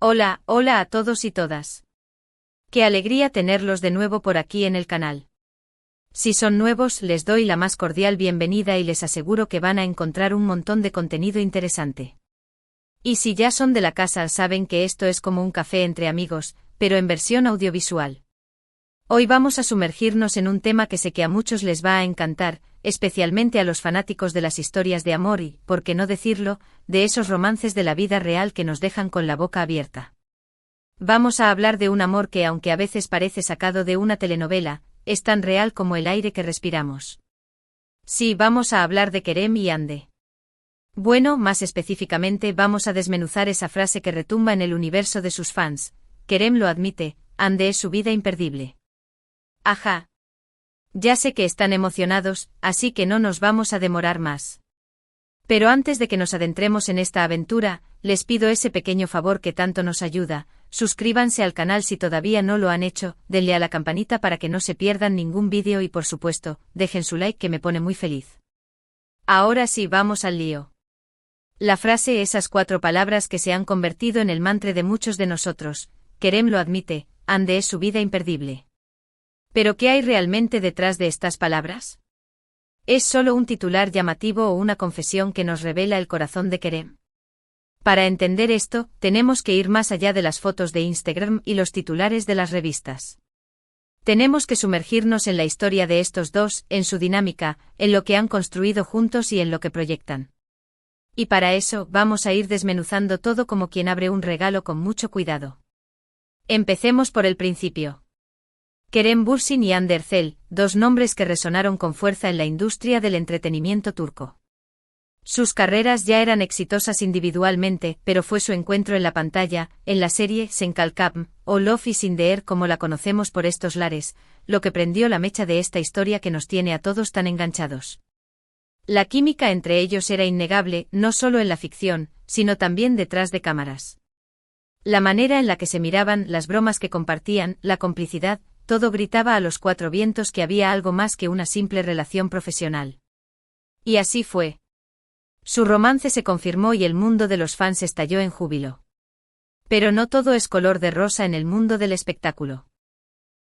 Hola, hola a todos y todas. Qué alegría tenerlos de nuevo por aquí en el canal. Si son nuevos, les doy la más cordial bienvenida y les aseguro que van a encontrar un montón de contenido interesante. Y si ya son de la casa, saben que esto es como un café entre amigos, pero en versión audiovisual. Hoy vamos a sumergirnos en un tema que sé que a muchos les va a encantar, especialmente a los fanáticos de las historias de amor y, por qué no decirlo, de esos romances de la vida real que nos dejan con la boca abierta. Vamos a hablar de un amor que, aunque a veces parece sacado de una telenovela, es tan real como el aire que respiramos. Sí, vamos a hablar de Kerem y Hande. Bueno, más específicamente vamos a desmenuzar esa frase que retumba en el universo de sus fans: Kerem lo admite, Hande es su vida imperdible. Ajá. Ya sé que están emocionados, así que no nos vamos a demorar más. Pero antes de que nos adentremos en esta aventura, les pido ese pequeño favor que tanto nos ayuda: suscríbanse al canal si todavía no lo han hecho, denle a la campanita para que no se pierdan ningún vídeo y por supuesto, dejen su like que me pone muy feliz. Ahora sí, vamos al lío. La frase, esas 4 palabras que se han convertido en el mantra de muchos de nosotros: Kerem lo admite, Hande es su vida imperdible. ¿Pero qué hay realmente detrás de estas palabras? ¿Es solo un titular llamativo o una confesión que nos revela el corazón de Kerem? Para entender esto, tenemos que ir más allá de las fotos de Instagram y los titulares de las revistas. Tenemos que sumergirnos en la historia de estos dos, en su dinámica, en lo que han construido juntos y en lo que proyectan. Y para eso, vamos a ir desmenuzando todo como quien abre un regalo con mucho cuidado. Empecemos por el principio. Kerem Bürsin y Hande Erçel, 2 nombres que resonaron con fuerza en la industria del entretenimiento turco. Sus carreras ya eran exitosas individualmente, pero fue su encuentro en la pantalla, en la serie Sen Kalkam, o Love is in the Air como la conocemos por estos lares, lo que prendió la mecha de esta historia que nos tiene a todos tan enganchados. La química entre ellos era innegable, no solo en la ficción, sino también detrás de cámaras. La manera en la que se miraban, las bromas que compartían, la complicidad, todo gritaba a los 4 vientos que había algo más que una simple relación profesional. Y así fue. Su romance se confirmó y el mundo de los fans estalló en júbilo. Pero no todo es color de rosa en el mundo del espectáculo.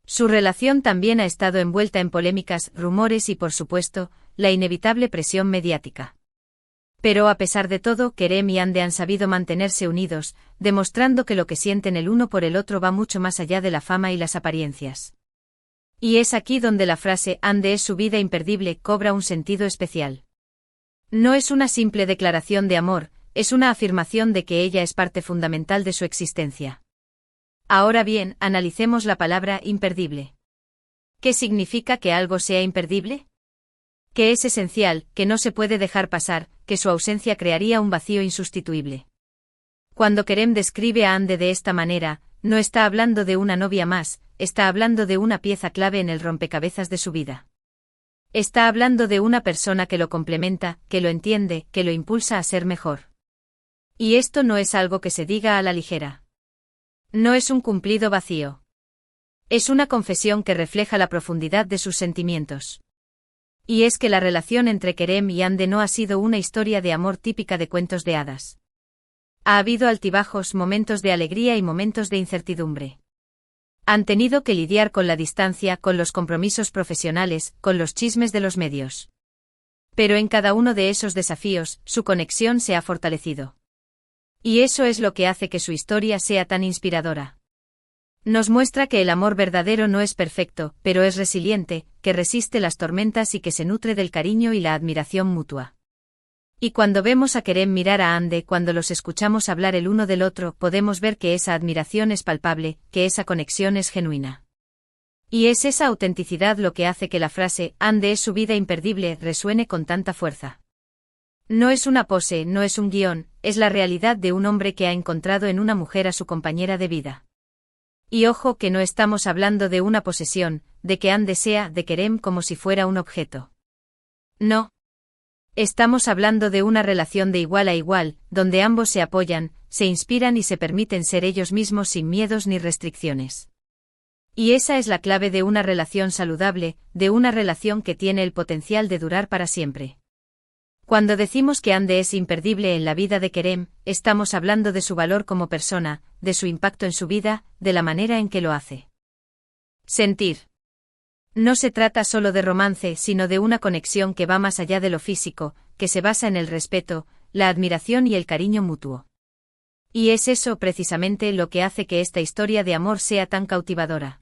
Su relación también ha estado envuelta en polémicas, rumores y, por supuesto, la inevitable presión mediática. Pero a pesar de todo, Kerem y Hande han sabido mantenerse unidos, demostrando que lo que sienten el uno por el otro va mucho más allá de la fama y las apariencias. Y es aquí donde la frase Hande es su vida imperdible cobra un sentido especial. No es una simple declaración de amor, es una afirmación de que ella es parte fundamental de su existencia. Ahora bien, analicemos la palabra imperdible. ¿Qué significa que algo sea imperdible? Que es esencial, que no se puede dejar pasar, que su ausencia crearía un vacío insustituible. Cuando Kerem describe a Hande de esta manera, no está hablando de una novia más, está hablando de una pieza clave en el rompecabezas de su vida. Está hablando de una persona que lo complementa, que lo entiende, que lo impulsa a ser mejor. Y esto no es algo que se diga a la ligera. No es un cumplido vacío. Es una confesión que refleja la profundidad de sus sentimientos. Y es que la relación entre Kerem y Hande no ha sido una historia de amor típica de cuentos de hadas. Ha habido altibajos, momentos de alegría y momentos de incertidumbre. Han tenido que lidiar con la distancia, con los compromisos profesionales, con los chismes de los medios. Pero en cada uno de esos desafíos, su conexión se ha fortalecido. Y eso es lo que hace que su historia sea tan inspiradora. Nos muestra que el amor verdadero no es perfecto, pero es resiliente, que resiste las tormentas y que se nutre del cariño y la admiración mutua. Y cuando vemos a Kerem mirar a Hande, cuando los escuchamos hablar el uno del otro, podemos ver que esa admiración es palpable, que esa conexión es genuina. Y es esa autenticidad lo que hace que la frase Hande es su vida imperdible resuene con tanta fuerza. No es una pose, no es un guión, es la realidad de un hombre que ha encontrado en una mujer a su compañera de vida. Y ojo que no estamos hablando de una posesión, de que Hande sea de Kerem como si fuera un objeto. No. Estamos hablando de una relación de igual a igual, donde ambos se apoyan, se inspiran y se permiten ser ellos mismos sin miedos ni restricciones. Y esa es la clave de una relación saludable, de una relación que tiene el potencial de durar para siempre. Cuando decimos que Hande es imperdible en la vida de Kerem, estamos hablando de su valor como persona, de su impacto en su vida, de la manera en que lo hace. Sentir. No se trata solo de romance, sino de una conexión que va más allá de lo físico, que se basa en el respeto, la admiración y el cariño mutuo. Y es eso precisamente lo que hace que esta historia de amor sea tan cautivadora.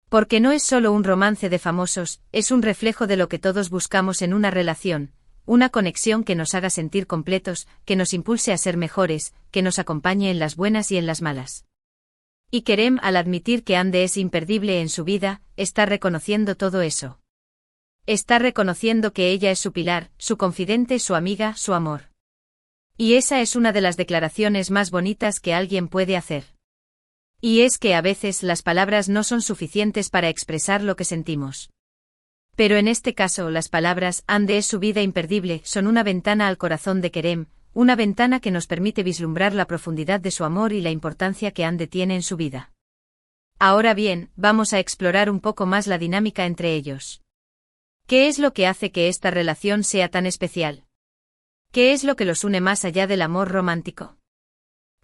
Porque no es solo un romance de famosos, es un reflejo de lo que todos buscamos en una relación, una conexión que nos haga sentir completos, que nos impulse a ser mejores, que nos acompañe en las buenas y en las malas. Y Kerem, al admitir que Hande es imperdible en su vida, está reconociendo todo eso. Está reconociendo que ella es su pilar, su confidente, su amiga, su amor. Y esa es una de las declaraciones más bonitas que alguien puede hacer. Y es que a veces las palabras no son suficientes para expresar lo que sentimos. Pero en este caso las palabras Hande es su vida imperdible son una ventana al corazón de Kerem, una ventana que nos permite vislumbrar la profundidad de su amor y la importancia que Hande tiene en su vida. Ahora bien, vamos a explorar un poco más la dinámica entre ellos. ¿Qué es lo que hace que esta relación sea tan especial? ¿Qué es lo que los une más allá del amor romántico?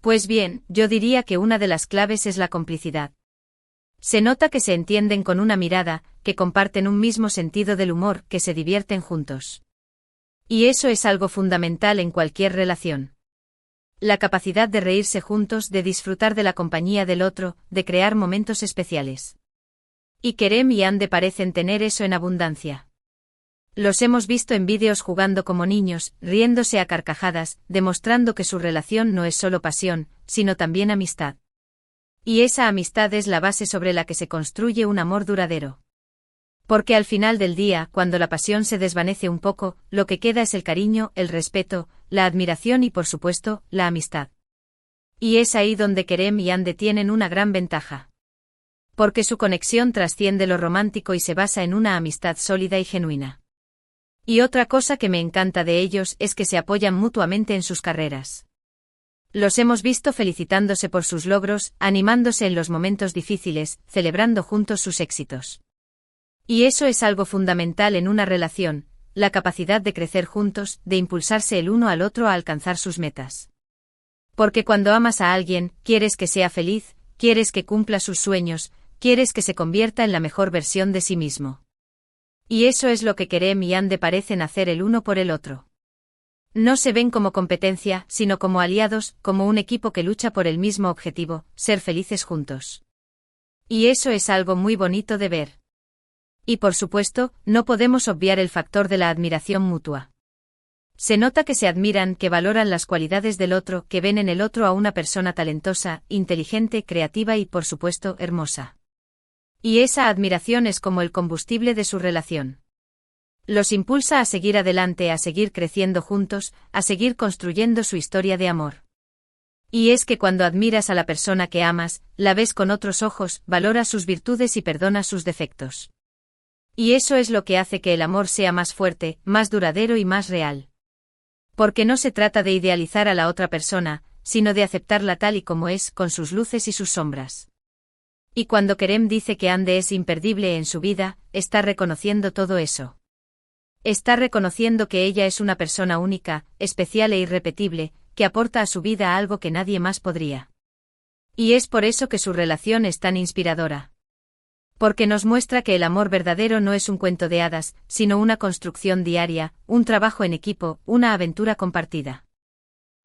Pues bien, yo diría que una de las claves es la complicidad. Se nota que se entienden con una mirada, que comparten un mismo sentido del humor, que se divierten juntos. Y eso es algo fundamental en cualquier relación. La capacidad de reírse juntos, de disfrutar de la compañía del otro, de crear momentos especiales. Y Kerem y Hande parecen tener eso en abundancia. Los hemos visto en vídeos jugando como niños, riéndose a carcajadas, demostrando que su relación no es solo pasión, sino también amistad. Y esa amistad es la base sobre la que se construye un amor duradero. Porque al final del día, cuando la pasión se desvanece un poco, lo que queda es el cariño, el respeto, la admiración y por supuesto, la amistad. Y es ahí donde Kerem y Hande tienen una gran ventaja. Porque su conexión trasciende lo romántico y se basa en una amistad sólida y genuina. Y otra cosa que me encanta de ellos es que se apoyan mutuamente en sus carreras. Los hemos visto felicitándose por sus logros, animándose en los momentos difíciles, celebrando juntos sus éxitos. Y eso es algo fundamental en una relación, la capacidad de crecer juntos, de impulsarse el uno al otro a alcanzar sus metas. Porque cuando amas a alguien, quieres que sea feliz, quieres que cumpla sus sueños, quieres que se convierta en la mejor versión de sí mismo. Y eso es lo que Kerem y Hande parecen hacer el uno por el otro. No se ven como competencia, sino como aliados, como un equipo que lucha por el mismo objetivo, ser felices juntos. Y eso es algo muy bonito de ver. Y por supuesto, no podemos obviar el factor de la admiración mutua. Se nota que se admiran, que valoran las cualidades del otro, que ven en el otro a una persona talentosa, inteligente, creativa y por supuesto, hermosa. Y esa admiración es como el combustible de su relación. Los impulsa a seguir adelante, a seguir creciendo juntos, a seguir construyendo su historia de amor. Y es que cuando admiras a la persona que amas, la ves con otros ojos, valoras sus virtudes y perdonas sus defectos. Y eso es lo que hace que el amor sea más fuerte, más duradero y más real. Porque no se trata de idealizar a la otra persona, sino de aceptarla tal y como es, con sus luces y sus sombras. Y cuando Kerem dice que Hande es imperdible en su vida, está reconociendo todo eso. Está reconociendo que ella es una persona única, especial e irrepetible, que aporta a su vida algo que nadie más podría. Y es por eso que su relación es tan inspiradora. Porque nos muestra que el amor verdadero no es un cuento de hadas, sino una construcción diaria, un trabajo en equipo, una aventura compartida.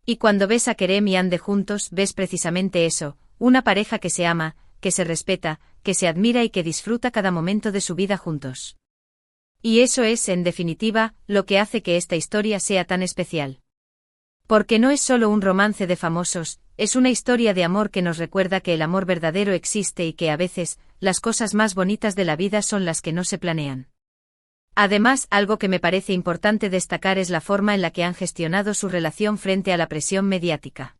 Y cuando ves a Kerem y Hande juntos, ves precisamente eso, una pareja que se ama, que se respeta, que se admira y que disfruta cada momento de su vida juntos. Y eso es, en definitiva, lo que hace que esta historia sea tan especial. Porque no es solo un romance de famosos, es una historia de amor que nos recuerda que el amor verdadero existe y que a veces, las cosas más bonitas de la vida son las que no se planean. Además, algo que me parece importante destacar es la forma en la que han gestionado su relación frente a la presión mediática.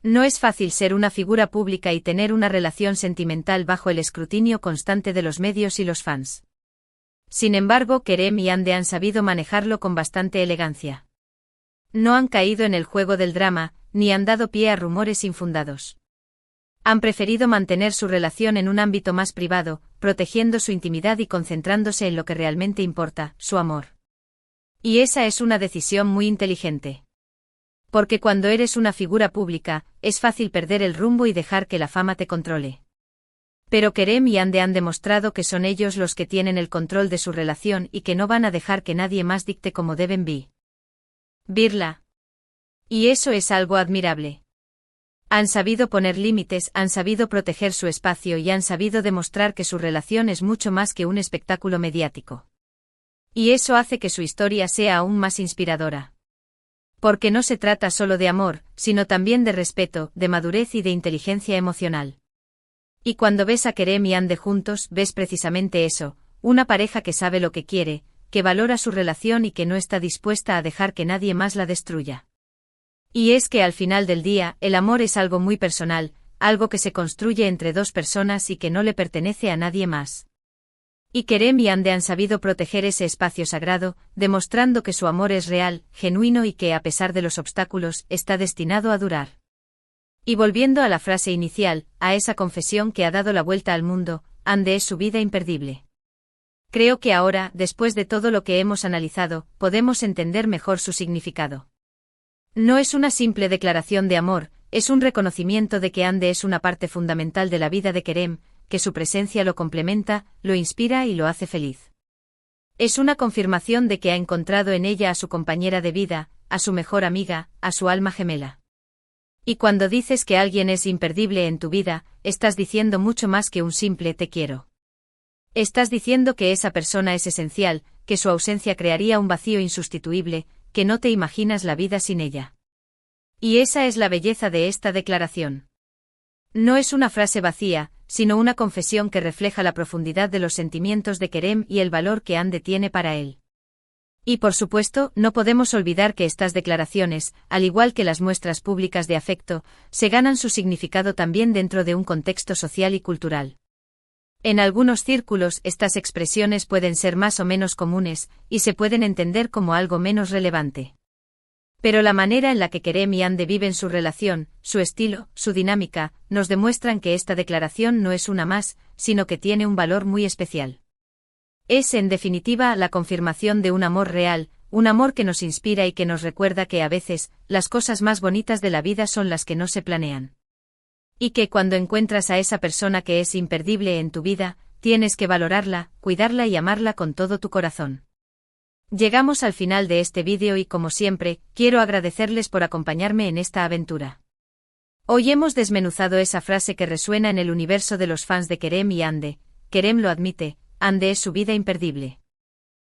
No es fácil ser una figura pública y tener una relación sentimental bajo el escrutinio constante de los medios y los fans. Sin embargo, Kerem y Hande han sabido manejarlo con bastante elegancia. No han caído en el juego del drama, ni han dado pie a rumores infundados. Han preferido mantener su relación en un ámbito más privado, protegiendo su intimidad y concentrándose en lo que realmente importa, su amor. Y esa es una decisión muy inteligente. Porque cuando eres una figura pública, es fácil perder el rumbo y dejar que la fama te controle. Pero Kerem y Hande han demostrado que son ellos los que tienen el control de su relación y que no van a dejar que nadie más dicte cómo deben vivirla. Y eso es algo admirable. Han sabido poner límites, han sabido proteger su espacio y han sabido demostrar que su relación es mucho más que un espectáculo mediático. Y eso hace que su historia sea aún más inspiradora. Porque no se trata solo de amor, sino también de respeto, de madurez y de inteligencia emocional. Y cuando ves a Kerem y Hande juntos, ves precisamente eso, una pareja que sabe lo que quiere, que valora su relación y que no está dispuesta a dejar que nadie más la destruya. Y es que al final del día, el amor es algo muy personal, algo que se construye entre dos personas y que no le pertenece a nadie más. Y Kerem y Hande han sabido proteger ese espacio sagrado, demostrando que su amor es real, genuino y que, a pesar de los obstáculos, está destinado a durar. Y volviendo a la frase inicial, a esa confesión que ha dado la vuelta al mundo, Hande es su vida imperdible. Creo que ahora, después de todo lo que hemos analizado, podemos entender mejor su significado. No es una simple declaración de amor, es un reconocimiento de que Hande es una parte fundamental de la vida de Kerem, que su presencia lo complementa, lo inspira y lo hace feliz. Es una confirmación de que ha encontrado en ella a su compañera de vida, a su mejor amiga, a su alma gemela. Y cuando dices que alguien es imperdible en tu vida, estás diciendo mucho más que un simple te quiero. Estás diciendo que esa persona es esencial, que su ausencia crearía un vacío insustituible, que no te imaginas la vida sin ella. Y esa es la belleza de esta declaración. No es una frase vacía, sino una confesión que refleja la profundidad de los sentimientos de Kerem y el valor que Hande tiene para él. Y por supuesto, no podemos olvidar que estas declaraciones, al igual que las muestras públicas de afecto, se ganan su significado también dentro de un contexto social y cultural. En algunos círculos estas expresiones pueden ser más o menos comunes, y se pueden entender como algo menos relevante. Pero la manera en la que Kerem y Hande viven su relación, su estilo, su dinámica, nos demuestran que esta declaración no es una más, sino que tiene un valor muy especial. Es, en definitiva, la confirmación de un amor real, un amor que nos inspira y que nos recuerda que a veces, las cosas más bonitas de la vida son las que no se planean. Y que cuando encuentras a esa persona que es imperdible en tu vida, tienes que valorarla, cuidarla y amarla con todo tu corazón. Llegamos al final de este vídeo y como siempre, quiero agradecerles por acompañarme en esta aventura. Hoy hemos desmenuzado esa frase que resuena en el universo de los fans de Kerem y Hande, Kerem lo admite, Hande es su vida imperdible.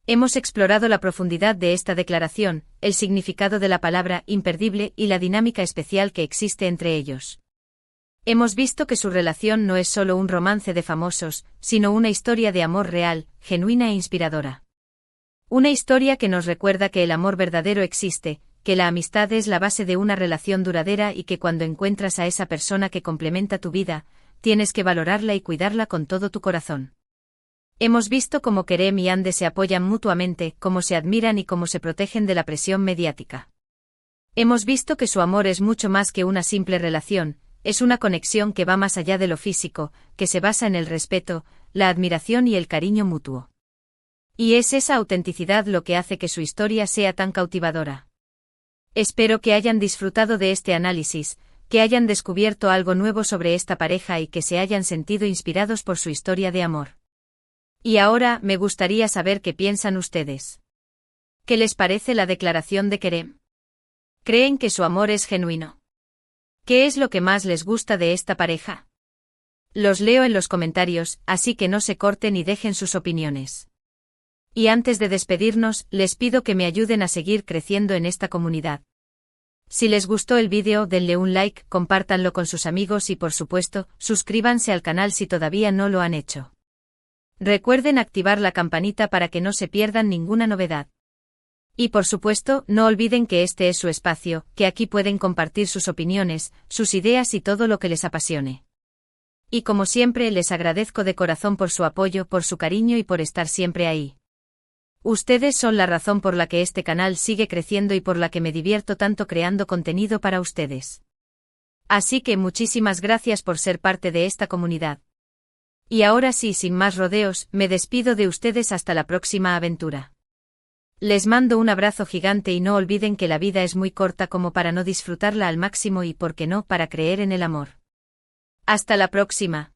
Hemos explorado la profundidad de esta declaración, el significado de la palabra imperdible y la dinámica especial que existe entre ellos. Hemos visto que su relación no es solo un romance de famosos, sino una historia de amor real, genuina e inspiradora. Una historia que nos recuerda que el amor verdadero existe, que la amistad es la base de una relación duradera y que cuando encuentras a esa persona que complementa tu vida, tienes que valorarla y cuidarla con todo tu corazón. Hemos visto cómo Kerem y Hande se apoyan mutuamente, cómo se admiran y cómo se protegen de la presión mediática. Hemos visto que su amor es mucho más que una simple relación, es una conexión que va más allá de lo físico, que se basa en el respeto, la admiración y el cariño mutuo. Y es esa autenticidad lo que hace que su historia sea tan cautivadora. Espero que hayan disfrutado de este análisis, que hayan descubierto algo nuevo sobre esta pareja y que se hayan sentido inspirados por su historia de amor. Y ahora, me gustaría saber qué piensan ustedes. ¿Qué les parece la declaración de Kerem? ¿Creen que su amor es genuino? ¿Qué es lo que más les gusta de esta pareja? Los leo en los comentarios, así que no se corten y dejen sus opiniones. Y antes de despedirnos, les pido que me ayuden a seguir creciendo en esta comunidad. Si les gustó el vídeo, denle un like, compártanlo con sus amigos y por supuesto, suscríbanse al canal si todavía no lo han hecho. Recuerden activar la campanita para que no se pierdan ninguna novedad. Y por supuesto, no olviden que este es su espacio, que aquí pueden compartir sus opiniones, sus ideas y todo lo que les apasione. Y como siempre, les agradezco de corazón por su apoyo, por su cariño y por estar siempre ahí. Ustedes son la razón por la que este canal sigue creciendo y por la que me divierto tanto creando contenido para ustedes. Así que muchísimas gracias por ser parte de esta comunidad. Y ahora sí, sin más rodeos, me despido de ustedes hasta la próxima aventura. Les mando un abrazo gigante y no olviden que la vida es muy corta como para no disfrutarla al máximo y, por qué no, para creer en el amor. Hasta la próxima.